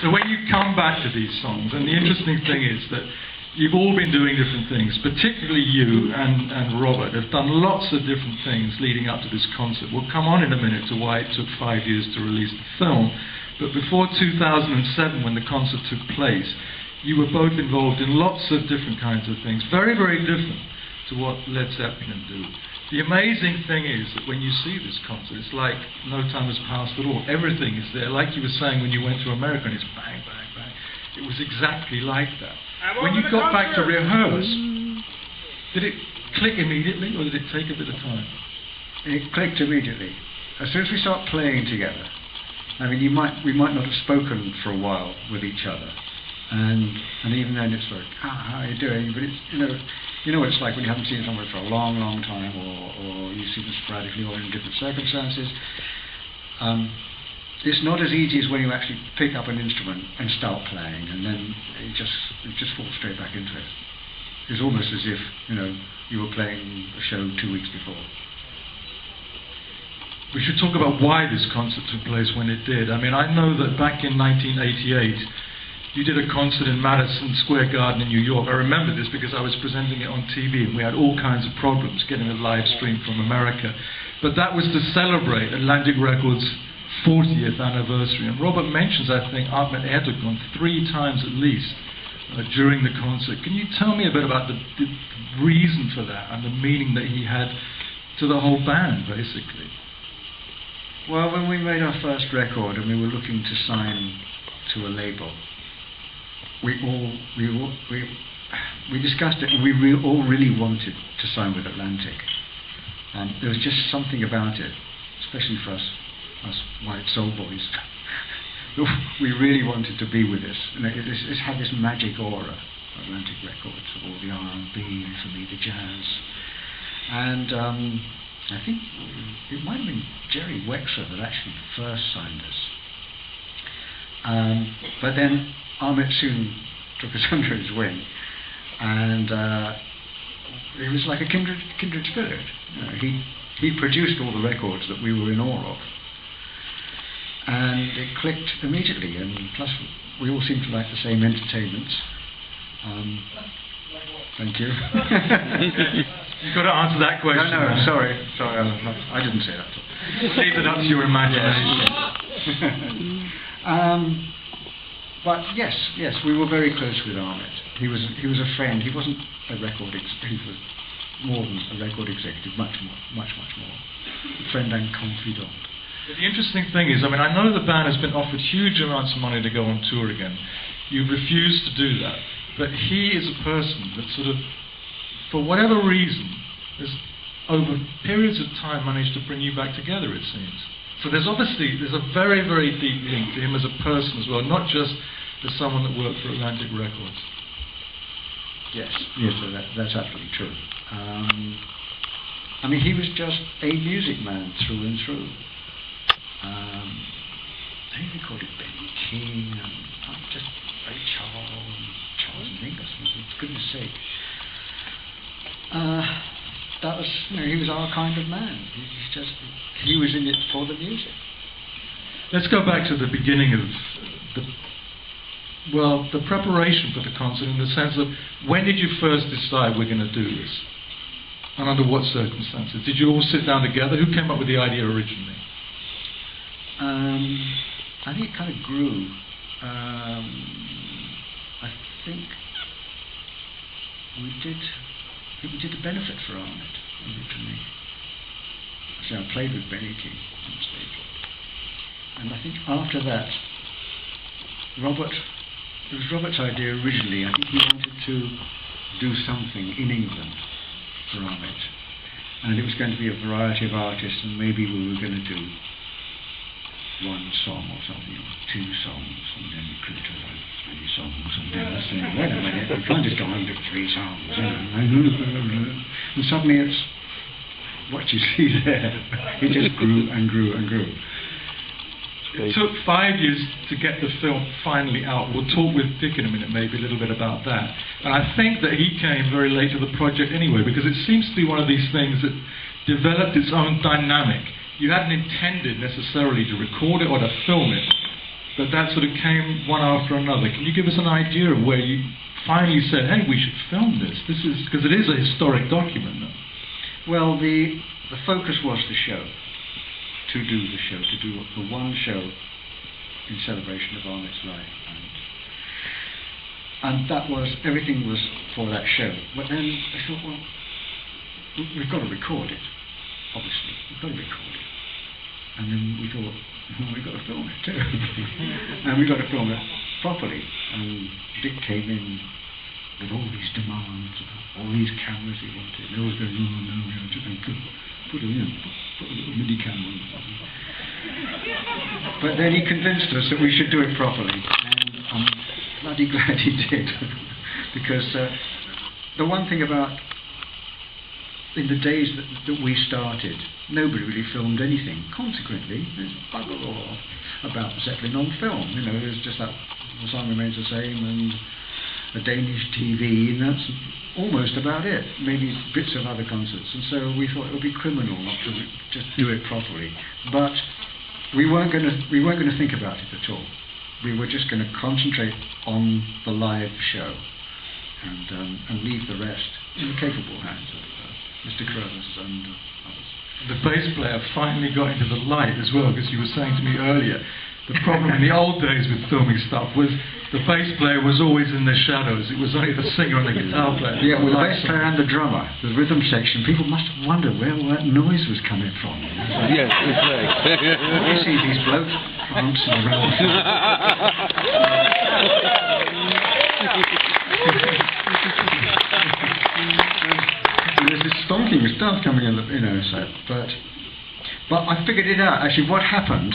So when you come back to these songs, and the interesting thing is that you've all been doing different things, particularly you and Robert have done lots of different things leading up to this concert. We'll come on in a minute to why it took 5 years to release the film, but before 2007, when the concert took place, you were both involved in lots of different kinds of things, very, very different to what Led Zeppelin do. The amazing thing is that when you see this concert, it's like no time has passed at all. Everything is there, like you were saying when you went to America, and it's bang, bang, bang. It was exactly like that. When you got back to rehearse, did it click immediately, or did it take a bit of time? It clicked immediately. As soon as we start playing together, I mean, we might not have spoken for a while with each other, and even then it's like, how are you doing? But it's, you know what it's like when you haven't seen someone for a long, long time, or you see them sporadically or in different circumstances. It's not as easy as when you actually pick up an instrument and start playing, and then you just fall straight back into it. It's almost as if you were playing a show 2 weeks before. We should talk about why this concert took place when it did. I mean, I know that back in 1988, you did a concert in Madison Square Garden in New York. I remember this because I was presenting it on TV, and we had all kinds of problems getting a live stream from America. But that was to celebrate Atlantic Records' 40th anniversary. And Robert mentions, I think, Ahmet Ertegun 3 times at least during the concert. Can you tell me a bit about the reason for that and the meaning that he had to the whole band, basically? Well, when we made our first record and we were looking to sign to a label, we discussed it, and we all really wanted to sign with Atlantic. There was just something about it, especially for us white soul boys. We really wanted to be with this. It had this magic aura, Atlantic Records, all the R&B, for me the jazz. And I think it might have been Jerry Wexler that actually first signed us. But then Ahmet soon took us under his wing, and it was like a kindred spirit. He produced all the records that we were in awe of, and it clicked immediately. And plus, we all seemed to like the same entertainments. Thank you. You've got to answer that question. No, sorry, I didn't say that. Leave it up to your imagination. But yes, we were very close with Ahmet. He was a friend. He wasn't a record executive. He was more than a record executive, much more. A friend and confidant. But the interesting thing is, I mean, I know the band has been offered huge amounts of money to go on tour again. You've refused to do that. But he is a person that sort of, for whatever reason, has over periods of time managed to bring you back together, it seems. So there's a very, very deep link to him as a person as well, not just as someone that worked for Atlantic Records. Yes, that's absolutely true. I mean, he was just a music man through and through. He recorded Benny King and just Ray Charles and Mingus, for goodness sake. That was, he was our kind of man. He was in it for the music. Let's go back to the beginning of the preparation for the concert, in the sense of, when did you first decide we're going to do this? And under what circumstances? Did you all sit down together? Who came up with the idea originally? I think it kind of grew. I think we did the benefit for Ahmet originally. So I played with Benny King on stage, and I think after that, it was Robert's idea originally. I think he wanted to do something in England for Ahmet, and it was going to be a variety of artists, and maybe we were going to do one song or something, or 2 songs, and then we could do 3 songs, and then I said, wait a minute, we can't just go on to 3 songs, and suddenly it's what you see there. It just grew and grew and grew. It took 5 years to get the film finally out. We'll talk with Dick in a minute, maybe a little bit about that. And I think that he came very late to the project anyway, because it seems to be one of these things that developed its own dynamic. You hadn't intended necessarily to record it or to film it, but that sort of came one after another. Can you give us an idea of where you finally said, hey, we should film this? This is, because it is a historic document. No? Well, the focus was the show, to do the show, to do the one show in celebration of Ahmet's life. And that was, everything was for that show. But then I thought, well, we've got to record it, obviously. We've got to record it. And then we thought, well, we've got to film it too. And we've got to film it properly. And Dick came in with all these demands, all these cameras he wanted. And I was going, oh no, we have to put a little mini camera on. But then he convinced us that we should do it properly. And I'm bloody glad he did. Because the one thing about, in the days that we started, nobody really filmed anything. Consequently, there's bugger all about Zeppelin on film. You know, there's just that The Song Remains the Same and a Danish TV, and that's almost about it. Maybe bits of other concerts. And so we thought it would be criminal not to just do it properly. But we weren't going to think about it at all. We were just going to concentrate on the live show and leave the rest in the capable hands of Mr. Carruthers and others. The bass player finally got into the light as well, because you were saying to me earlier, the problem in the old days with filming stuff was the bass player was always in the shadows. It was only the singer and the guitar player. Yeah, well, the bass player and the drummer, the rhythm section, people must have wondered where all that noise was coming from. Yes, it's right. You see these blokes prancing around. There's this stonking stuff coming in, so, but I figured it out. Actually, what happened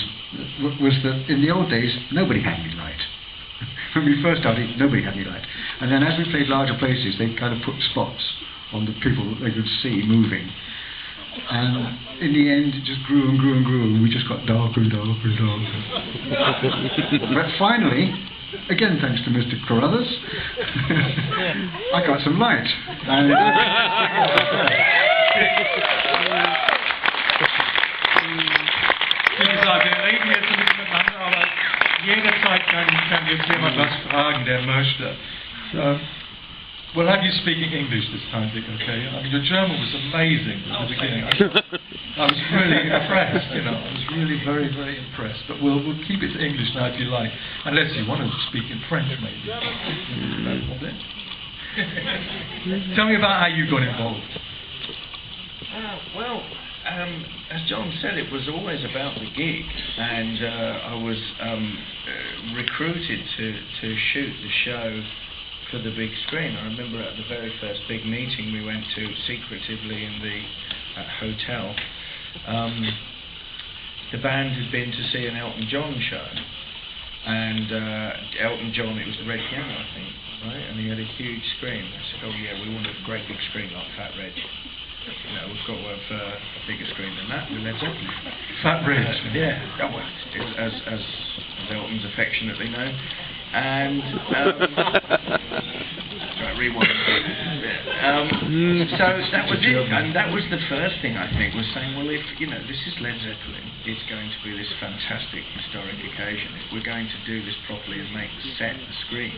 was that in the old days, nobody had any light. When we first started, nobody had any light. And then as we played larger places, they kind of put spots on the people that they could see moving. And in the end, it just grew and grew and grew, and we just got darker and darker and darker. But finally, again thanks to Mr. Carruthers, I got some light. And Wie gesagt, wir reden jetzt ein bisschen miteinander, aber jederzeit kann jetzt jemand was fragen, der möchte. So, we'll have you speaking English this time, Dick, okay? I mean, your German was amazing at the beginning. I was really impressed, I was really very, very impressed. But we'll keep it to English now if you like, unless you want to speak in French, maybe. Tell me about how you got involved. Well, as John said, it was always about the gig, and I was recruited to shoot the show for the big screen. I remember at the very first big meeting we went to secretively in the hotel, the band had been to see an Elton John show, and Elton John, it was the Red Piano, I think, right? And he had a huge screen. I said, oh yeah, we want a great big screen like Fat Reg. We've got to have a bigger screen than that with Led Zeppelin. Fat Reg. Yeah, oh, well, as Elton's affectionately known. And rewind. So that was it, and that was the first thing I think, was saying, well, if this is Led Zeppelin, it's going to be this fantastic historic occasion. If we're going to do this properly and make the set the screen,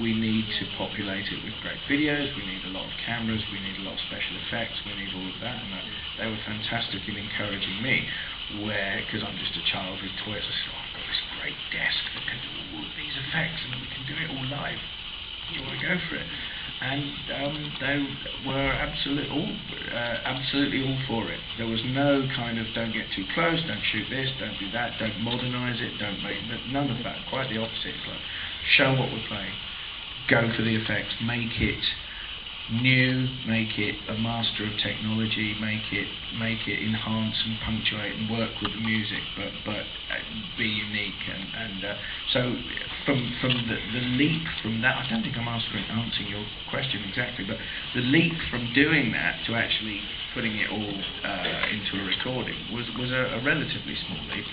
we need to populate it with great videos, we need a lot of cameras, we need a lot of special effects, we need all of that, and they were fantastic in encouraging me, because I'm just a child with toys. I said, oh, I've got this great desk that can do all of these effects and we can do it all live. Do you want to go for it? And they were absolutely all for it. There was no kind of, don't get too close, don't shoot this, don't do that, don't modernise it, don't make none of that. Quite the opposite. It's like, show what we're playing. Go for the effects, make it new, make it a master of technology, make it enhance and punctuate and work with the music, but be unique. And so from the leap from that, I don't think I'm answering your question exactly, but the leap from doing that to actually putting it all into a recording was a relatively small leap.